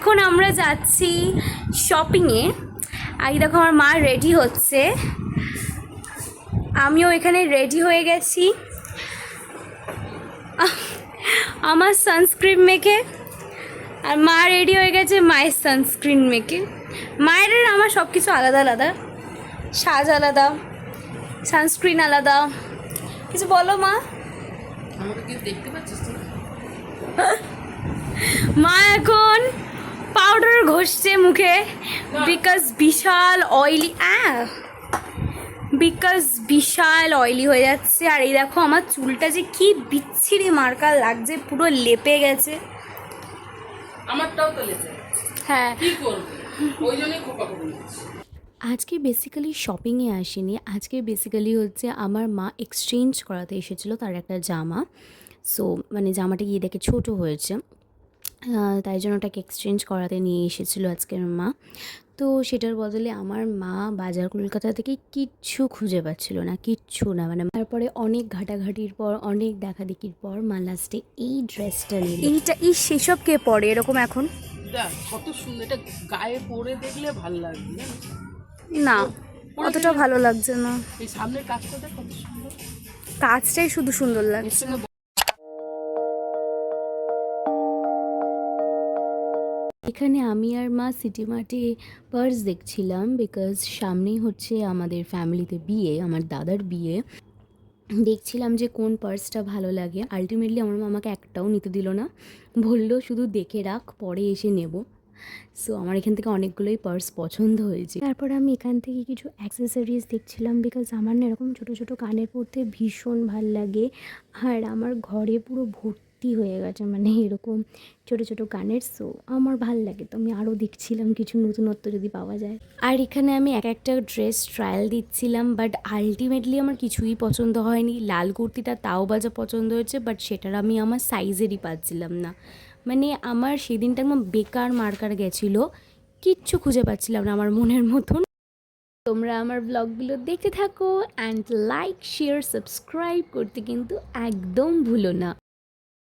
এখন আমরা যাচ্ছি শপিংয়ে। আর দেখো আমার মা রেডি হচ্ছে, আমিও এখানে রেডি হয়ে গেছি আমার সানস্ক্রিন মেখে। আর মা রেডি হয়ে গেছে মায়ের সানস্ক্রিন মেখে। মায়ের আর আমার সব কিছু আলাদা আলাদা, সাজ আলাদা, সানস্ক্রিন আলাদা। কিছু বলো মা। দেখতে পাচ্ছিস মা এখন পাউডার ঘষছে মুখে, বিকজ বিশাল অয়েলি হয়ে যাচ্ছে। আর এই দেখো আমার চুলটা যে কি বিচ্ছিরি মার্কা লাগছে, পুরো লেপে গেছে। আমারটাও তো লেপে। হ্যাঁ, কি করব, ওই জন্যই খোপা করে নিচ্ছি। আজকে বেসিক্যালি শপিংয়ে আসিনি, আজকে বেসিক্যালি হচ্ছে আমার মা এক্সচেঞ্জ করাতে এসেছিলো তার একটা জামা। সো মানে জামাটা গিয়ে দেখে ছোটো হয়েছে, তাই জন্য ওটাকে এক্সচেঞ্জ করাতে নিয়ে এসেছিলো আজকের মা। তো সেটার বদলে আমার মা বাজার কলকাতা থেকে কিচ্ছু খুঁজে পাচ্ছিল না, কিচ্ছু না। মানে তারপরে অনেক ঘাটাঘাটির পর, অনেক দেখাদেখির পর মা লাস্টে এই ড্রেসটা নিল। এইটা সেসব কে পরে এরকম এখন? দেখ কত সুন্দর, এটা গায়ে পরে দেখলে ভালো লাগবে। না, অতটা ভালো লাগছে না। এই সামনের কাজটা দেখ কত সুন্দর, কাজটাই শুধু সুন্দর লাগছে। এখানে আমি আর মা সিটি মার্টে পার্স দেখছিলাম, বিকজ সামনেই হচ্ছে আমাদের ফ্যামিলিতে বিয়ে, আমার দাদার বিয়ে। দেখছিলাম যে কোন পার্সটা ভালো লাগে। আলটিমেটলি আমার মা আমাকে একটাও নিতে দিল না, বললো শুধু দেখে রাখ, পরে এসে নেব। সো আমার এখান থেকে অনেকগুলোই পার্স পছন্দ হয়েছে। তারপর আমি এখান থেকে কিছু অ্যাক্সেসরিজ দেখছিলাম, বিকজ আমার না এরকম ছোটো ছোটো কানের পরতে ভীষণ ভাল লাগে। আর আমার ঘরে পুরো ভর্তি হয়ে গেছে মানে এরকম ছোটো ছোটো কানের। সো আমার ভাল লাগে, তো আমি আরও দেখছিলাম কিছু নতুনত্ব যদি পাওয়া যায়। আর এখানে আমি এক একটা ড্রেস ট্রায়াল দিচ্ছিলাম, বাট আলটিমেটলি আমার কিছুই পছন্দ হয়নি। লাল কুর্তিটা তাও বাজা পছন্দ হয়েছে, বাট সেটার আমি আমার সাইজেরই পাচ্ছিলাম না। মানে আমার সেদিনটা একদম বেকার মার্কার গেছিলো, কিচ্ছু খুঁজে পাচ্ছিলাম না আমার মনের মতন। তোমরা আমার ব্লগগুলো দেখতে থাকো, অ্যান্ড লাইক, শেয়ার, সাবস্ক্রাইব করতে কিন্তু একদম ভুলো না।